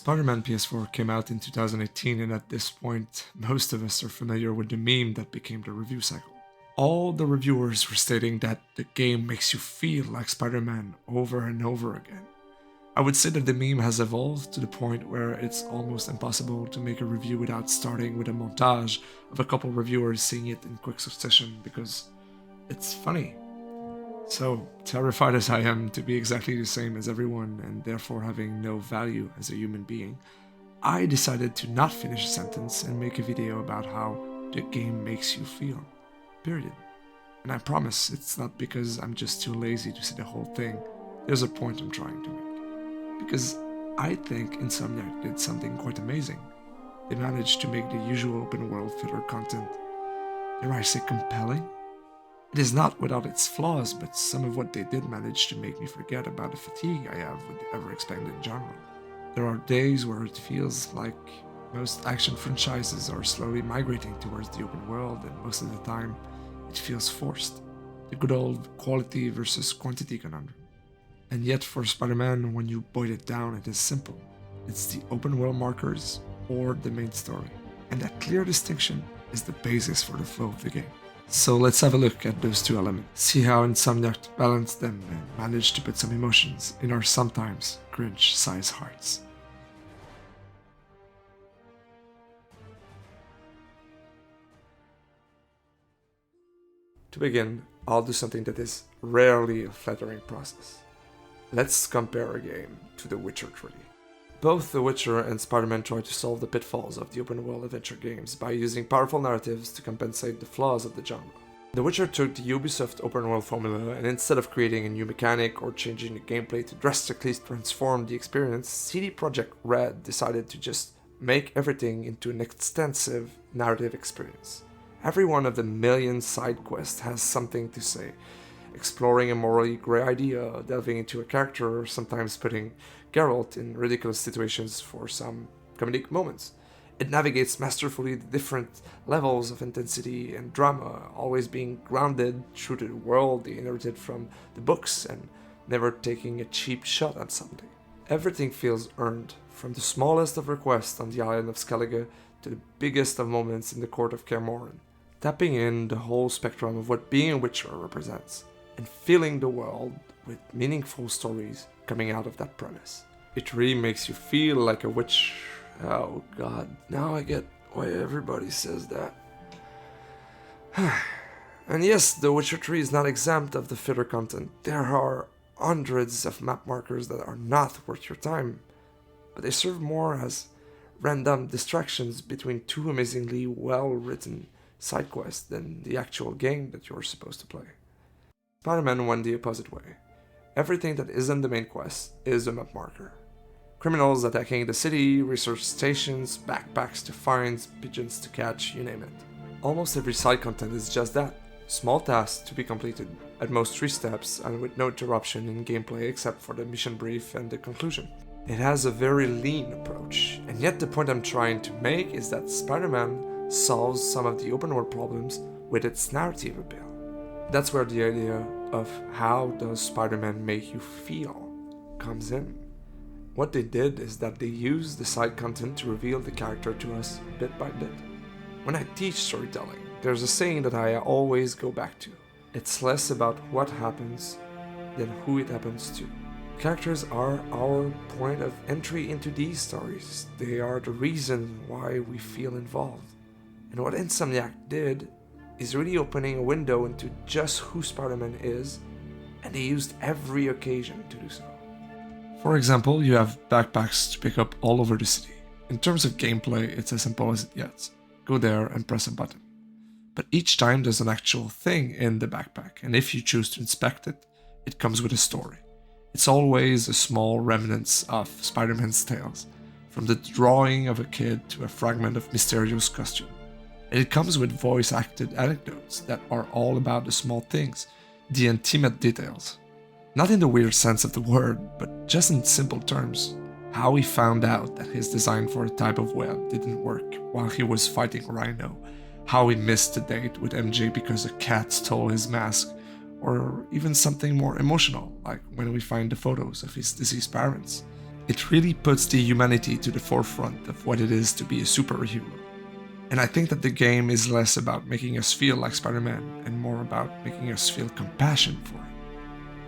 Spider-Man PS4 came out in 2018, and at this point, most of us are familiar with the meme that became the review cycle. All the reviewers were stating that the game makes you feel like Spider-Man over and over again. I would say that the meme has evolved to the point where it's almost impossible to make a review without starting with a montage of a couple reviewers saying it in quick succession because it's funny. So, terrified as I am to be exactly the same as everyone and therefore having no value as a human being, I decided to not finish a sentence and make a video about how the game makes you feel. Period. And I promise it's not because I'm just too lazy to see the whole thing. There's a point I'm trying to make. Because I think Insomniac did something quite amazing. They managed to make the usual open world filler content, dare I say, compelling? It is not without its flaws, but some of what they did manage to make me forget about the fatigue I have with the ever-expanding genre. There are days where it feels like most action franchises are slowly migrating towards the open world, and most of the time, it feels forced. The good old quality versus quantity conundrum. And yet for Spider-Man, when you boil it down, it is simple. It's the open world markers or the main story. And that clear distinction is the basis for the flow of the game. So let's have a look at those two elements, see how Insomniac balanced them and managed to put some emotions in our sometimes cringe-sized hearts. To begin, I'll do something that is rarely a flattering process. Let's compare a game to The Witcher 3. Both The Witcher and Spider-Man try to solve the pitfalls of the open-world adventure games by using powerful narratives to compensate the flaws of the genre. The Witcher took the Ubisoft open-world formula, and instead of creating a new mechanic or changing the gameplay to drastically transform the experience, CD Projekt Red decided to just make everything into an extensive narrative experience. Every one of the million side quests has something to say, exploring a morally grey idea, delving into a character, or sometimes putting Geralt in ridiculous situations for some comedic moments. It navigates masterfully the different levels of intensity and drama, always being grounded through the world they inherited from the books and never taking a cheap shot at something. Everything feels earned, from the smallest of requests on the island of Skellige to the biggest of moments in the court of Kaer Morhen, tapping in the whole spectrum of what being a Witcher represents, and filling the world with meaningful stories coming out of that premise. It really makes you feel like a witch. Oh god, now I get why everybody says that. And yes, The Witcher 3 is not exempt of the filler content. There are hundreds of map markers that are not worth your time, but they serve more as random distractions between two amazingly well-written side quests than the actual game that you're supposed to play. Spider-Man went the opposite way. Everything that isn't the main quest is a map marker. Criminals attacking the city, research stations, backpacks to find, pigeons to catch, you name it. Almost every side content is just that. Small tasks to be completed, at most 3 steps and with no interruption in gameplay except for the mission brief and the conclusion. It has a very lean approach, and yet the point I'm trying to make is that Spider-Man solves some of the open world problems with its narrative appeal. That's where the idea of how does Spider-Man make you feel comes in. What they did is that they used the side content to reveal the character to us bit by bit. When I teach storytelling, there's a saying that I always go back to. It's less about what happens than who it happens to. Characters are our point of entry into these stories. They are the reason why we feel involved. And what Insomniac did is really opening a window into just who Spider-Man is, and they used every occasion to do so. For example, you have backpacks to pick up all over the city. In terms of gameplay, it's as simple as it gets. Go there and press a button. But each time there's an actual thing in the backpack, and if you choose to inspect it, it comes with a story. It's always a small remnants of Spider-Man's tales, from the drawing of a kid to a fragment of Mysterio's costume. And it comes with voice-acted anecdotes that are all about the small things, the intimate details. Not in the weird sense of the word, but just in simple terms. How he found out that his design for a type of web didn't work while he was fighting Rhino. How he missed a date with MJ because a cat stole his mask. Or even something more emotional, like when we find the photos of his deceased parents. It really puts the humanity to the forefront of what it is to be a superhero. And I think that the game is less about making us feel like Spider-Man and more about making us feel compassion for him.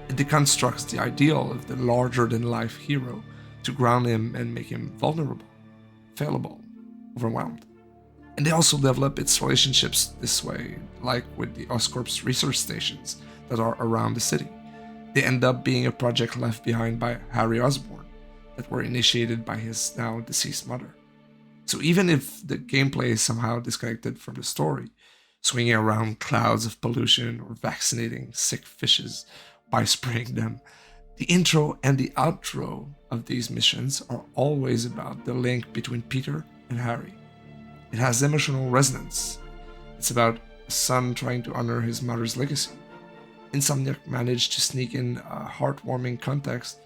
It deconstructs the ideal of the larger-than-life hero to ground him and make him vulnerable, fallible, overwhelmed. And they also develop its relationships this way, like with the Oscorp's research stations that are around the city. They end up being a project left behind by Harry Osborn that were initiated by his now deceased mother. So even if the gameplay is somehow disconnected from the story, swinging around clouds of pollution or vaccinating sick fishes by spraying them, the intro and the outro of these missions are always about the link between Peter and Harry. It has emotional resonance. It's about a son trying to honor his mother's legacy. Insomniac managed to sneak in a heartwarming context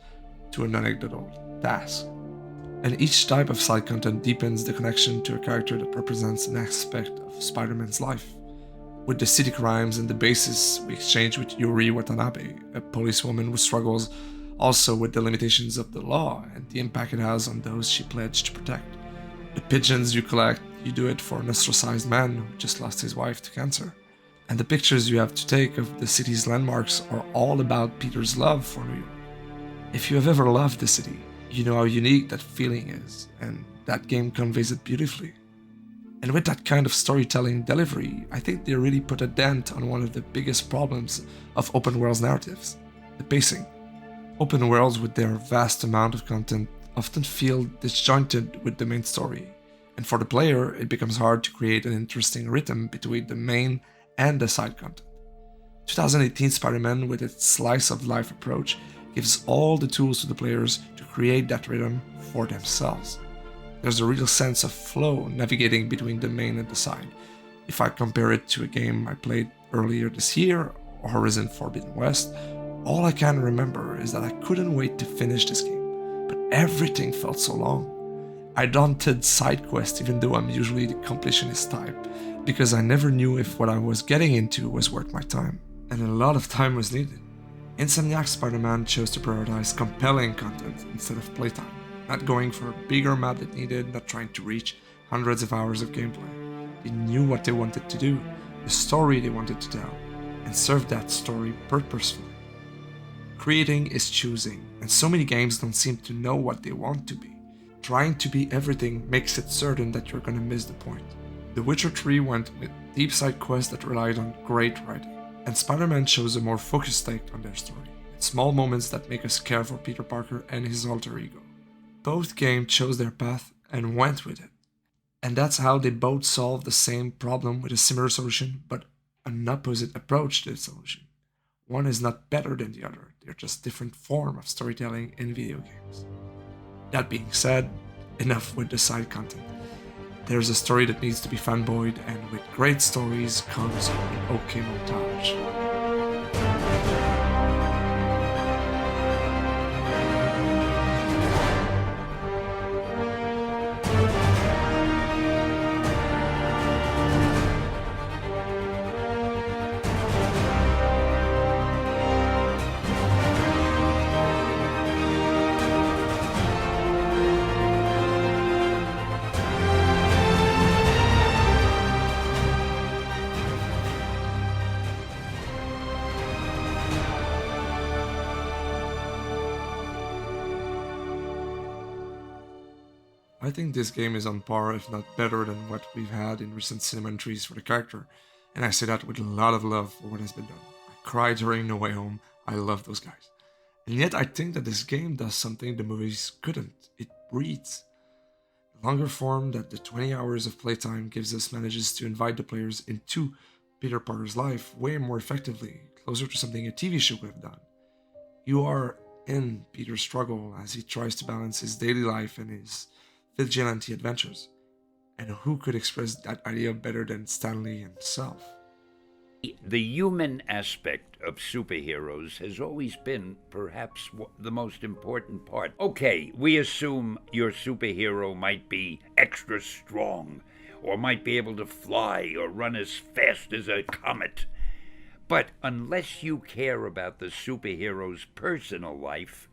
to an anecdotal task. And each type of side content deepens the connection to a character that represents an aspect of Spider-Man's life. With the city crimes and the bases we exchange with Yuri Watanabe, a policewoman who struggles also with the limitations of the law and the impact it has on those she pledged to protect. The pigeons you collect, you do it for an ostracized man who just lost his wife to cancer. And the pictures you have to take of the city's landmarks are all about Peter's love for New York. If you have ever loved the city, you know how unique that feeling is, and that game conveys it beautifully. And with that kind of storytelling delivery, I think they really put a dent on one of the biggest problems of open world narratives, the pacing. Open worlds with their vast amount of content often feel disjointed with the main story, and for the player, it becomes hard to create an interesting rhythm between the main and the side content. 2018 Spider-Man, with its slice-of-life approach, gives all the tools to the players to create that rhythm for themselves. There's a real sense of flow navigating between the main and the side. If I compare it to a game I played earlier this year, Horizon Forbidden West, all I can remember is that I couldn't wait to finish this game, but everything felt so long. I daunted side quests even though I'm usually the completionist type, because I never knew if what I was getting into was worth my time, and a lot of time was needed. Insomniac Spider-Man chose to prioritize compelling content instead of playtime, not going for a bigger map that needed, not trying to reach hundreds of hours of gameplay. They knew what they wanted to do, the story they wanted to tell, and served that story purposefully. Creating is choosing, and so many games don't seem to know what they want to be. Trying to be everything makes it certain that you're gonna miss the point. The Witcher 3 went with deep side quests that relied on great writing, and Spider-Man chose a more focused take on their story, and small moments that make us care for Peter Parker and his alter ego. Both games chose their path and went with it, and that's how they both solved the same problem with a similar solution, but an opposite approach to the solution. One is not better than the other, they're just different forms of storytelling in video games. That being said, enough with the side content. There's a story that needs to be fanboyed, and with great stories comes an okay montage. I think this game is on par, if not better, than what we've had in recent cinema entries for the character, and I say that with a lot of love for what has been done. I cried during No Way Home, I love those guys. And yet I think that this game does something the movies couldn't. It breathes. The longer form that the 20 hours of playtime gives us manages to invite the players into Peter Parker's life way more effectively, closer to something a TV show would have done. You are in Peter's struggle as he tries to balance his daily life and his vigilante adventures. And who could express that idea better than Stan Lee himself? The human aspect of superheroes has always been perhaps the most important part. Okay, we assume your superhero might be extra strong, or might be able to fly or run as fast as a comet. But unless you care about the superhero's personal life,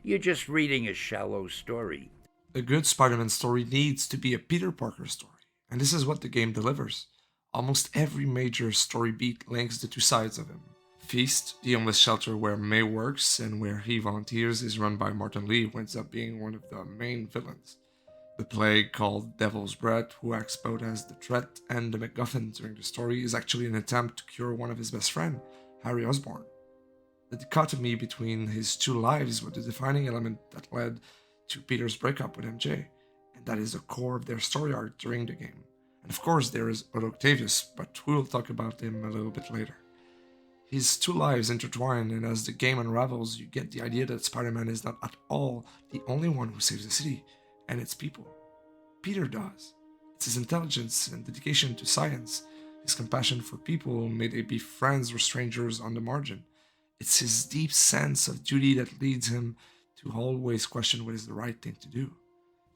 You're just reading a shallow story. A good Spider Man story needs to be a Peter Parker story, and this is what the game delivers. Almost every major story beat links the two sides of him. Feast, the homeless shelter where May works and where he volunteers, is run by Martin Lee, who ends up being one of the main villains. The plague called Devil's Breath, who acts both as the threat and the MacGuffin during the story, is actually an attempt to cure one of his best friends, Harry Osborn. The dichotomy between his two lives was the defining element that led to Peter's breakup with MJ, and that is the core of their story arc during the game. And of course, there is Otto Octavius, but we'll talk about him a little bit later. His two lives intertwine, and as the game unravels, you get the idea that Spider Man is not at all the only one who saves the city and its people. Peter does. It's his intelligence and dedication to science, his compassion for people, may they be friends or strangers on the margin. It's his deep sense of duty that leads him to always question what is the right thing to do.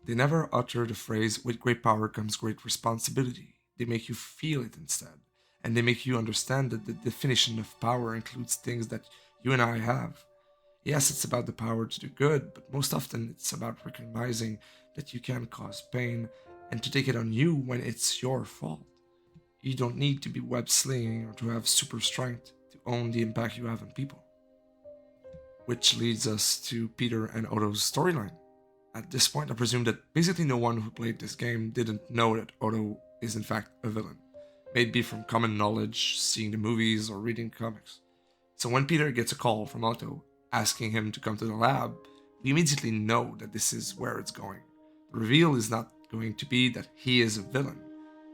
They never utter the phrase, with great power comes great responsibility. They make you feel it instead. And they make you understand that the definition of power includes things that you and I have. Yes, it's about the power to do good, but most often it's about recognizing that you can cause pain and to take it on you when it's your fault. You don't need to be web slinging or to have super strength to own the impact you have on people. Which leads us to Peter and Otto's storyline. At this point, I presume that basically no one who played this game didn't know that Otto is in fact a villain. Maybe from common knowledge, seeing the movies, or reading comics. So when Peter gets a call from Otto asking him to come to the lab, we immediately know that this is where it's going. The reveal is not going to be that he is a villain.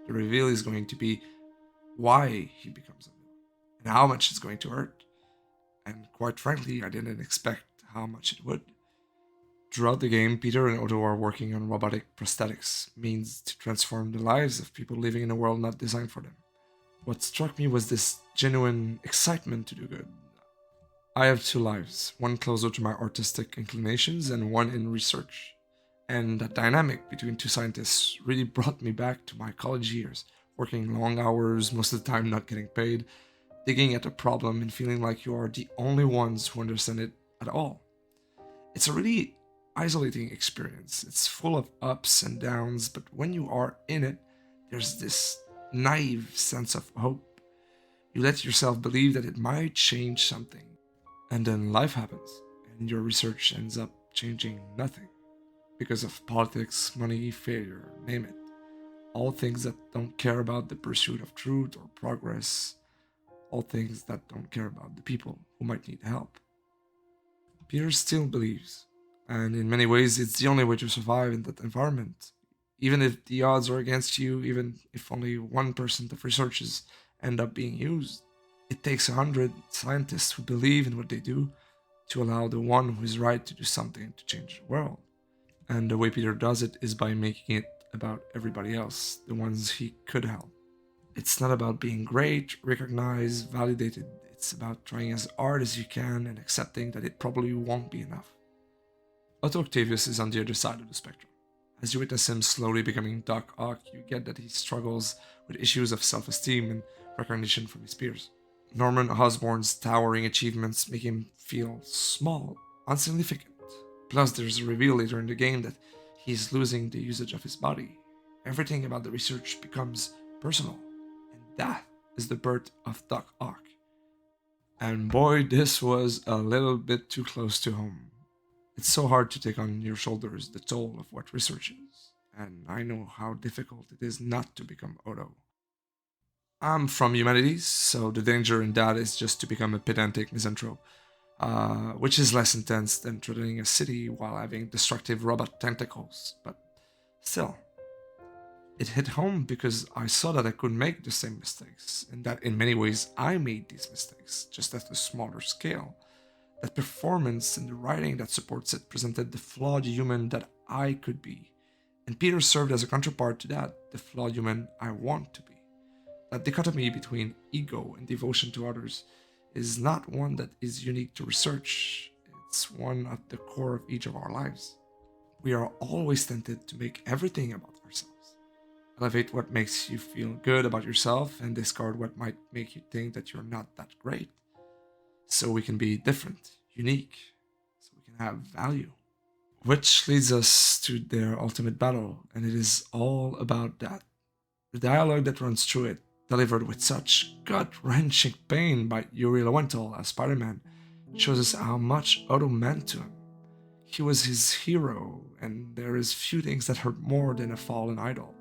The reveal is going to be why he becomes a villain and how much it's going to hurt. And quite frankly, I didn't expect how much it would. Throughout the game, Peter and Otto are working on robotic prosthetics, means to transform the lives of people living in a world not designed for them. What struck me was this genuine excitement to do good. I have two lives, one closer to my artistic inclinations and one in research. And that dynamic between two scientists really brought me back to my college years, working long hours, most of the time not getting paid, digging at a problem and feeling like you are the only ones who understand it at all. It's a really isolating experience. It's full of ups and downs, but when you are in it, there's this naive sense of hope. You let yourself believe that it might change something. And then life happens, and your research ends up changing nothing. Because of politics, money, failure, name it. All things that don't care about the pursuit of truth or progress. All things that don't care about the people who might need help. Peter still believes, and in many ways it's the only way to survive in that environment. Even if the odds are against you, even if only 1% of researches end up being used, it takes 100 scientists who believe in what they do to allow the one who is right to do something to change the world. And the way Peter does it is by making it about everybody else, the ones he could help. It's not about being great, recognized, validated. It's about trying as hard as you can and accepting that it probably won't be enough. Otto Octavius is on the other side of the spectrum. As you witness him slowly becoming Doc Ock, you get that he struggles with issues of self-esteem and recognition from his peers. Norman Osborn's towering achievements make him feel small, insignificant. Plus, there's a reveal later in the game that he's losing the usage of his body. Everything about the research becomes personal, and that is the birth of Doc Ock. And boy, this was a little bit too close to home. It's so hard to take on your shoulders the toll of what research is, and I know how difficult it is not to become Otto. I'm from humanities, so the danger in that is just to become a pedantic misanthrope, which is less intense than threatening a city while having destructive robot tentacles, but still. It hit home because I saw that I could make the same mistakes, and that in many ways I made these mistakes, just at a smaller scale. That performance and the writing that supports it presented the flawed human that I could be, and Peter served as a counterpart to that, the flawed human I want to be. That dichotomy between ego and devotion to others is not one that is unique to research, it's one at the core of each of our lives. We are always tempted to make everything about ourselves. Elevate what makes you feel good about yourself and discard what might make you think that you're not that great. So we can be different, unique, so we can can have value. Which leads us to their ultimate battle, and it is all about that. The dialogue that runs through it, delivered with such gut-wrenching pain by Yuri Lowenthal as Spider-Man, shows us how much Otto meant to him. He was his hero, and there is few things that hurt more than a fallen idol.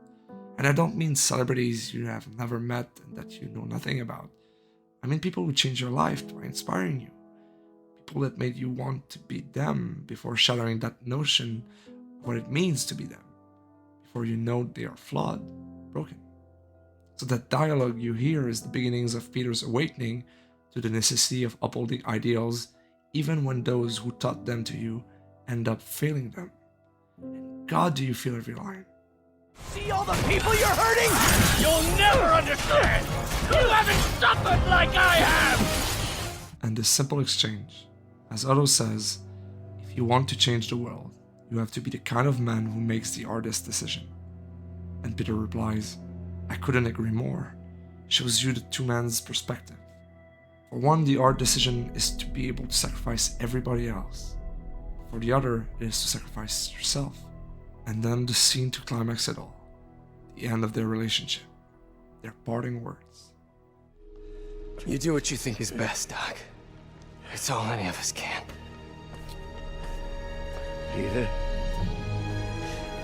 And I don't mean celebrities you have never met and that you know nothing about. I mean people who changed your life by inspiring you. People that made you want to be them before shattering that notion of what it means to be them. Before you know they are flawed, broken. So that dialogue you hear is the beginnings of Peter's awakening to the necessity of upholding ideals even when those who taught them to you end up failing them. And God, do you feel every line. See all the people you're hurting? You'll never understand! You haven't suffered like I have! And this simple exchange, as Otto says, if you want to change the world, you have to be the kind of man who makes the hardest decision. And Peter replies, I couldn't agree more. Shows you the two men's perspective. For one, the hard decision is to be able to sacrifice everybody else. For the other, it is to sacrifice yourself. And then the scene to climax it all. The end of their relationship. Their parting words. You do what you think is best, Doc. It's all any of us can. Peter?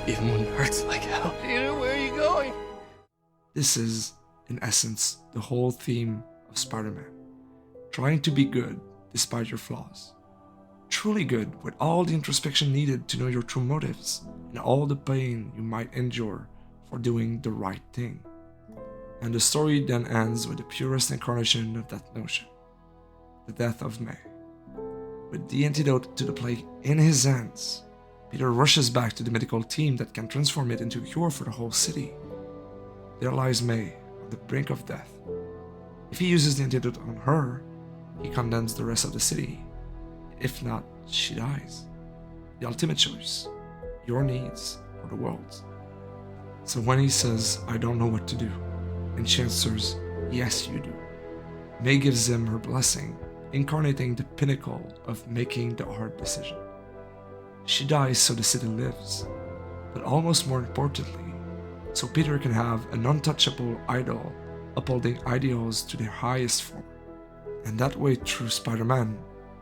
Even when it hurts like hell. Peter, where are you going? This is, in essence, the whole theme of Spider-Man. Trying to be good despite your flaws. Truly good with all the introspection needed to know your true motives and all the pain you might endure for doing the right thing. And the story then ends with the purest incarnation of that notion, the death of May. With the antidote to the plague in his hands, Peter rushes back to the medical team that can transform it into a cure for the whole city. There lies May, on the brink of death. If he uses the antidote on her, he condemns the rest of the city. If not, she dies. The ultimate choice, your needs or the world's. So when he says, I don't know what to do, and she answers, yes you do, May gives him her blessing, incarnating the pinnacle of making the hard decision. She dies so the city lives, but almost more importantly, so Peter can have an untouchable idol upholding ideals to their highest form. And that way through Spider-Man,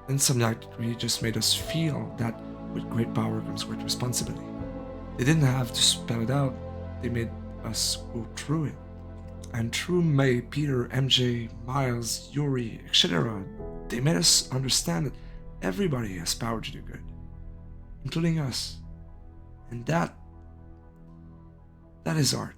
Insomniac really just made us feel that with great power comes great responsibility. They didn't have to spell it out, they made us go through it. And through May, Peter, MJ, Miles, Yuri, etc., they made us understand that everybody has power to do good, including us. And that is art.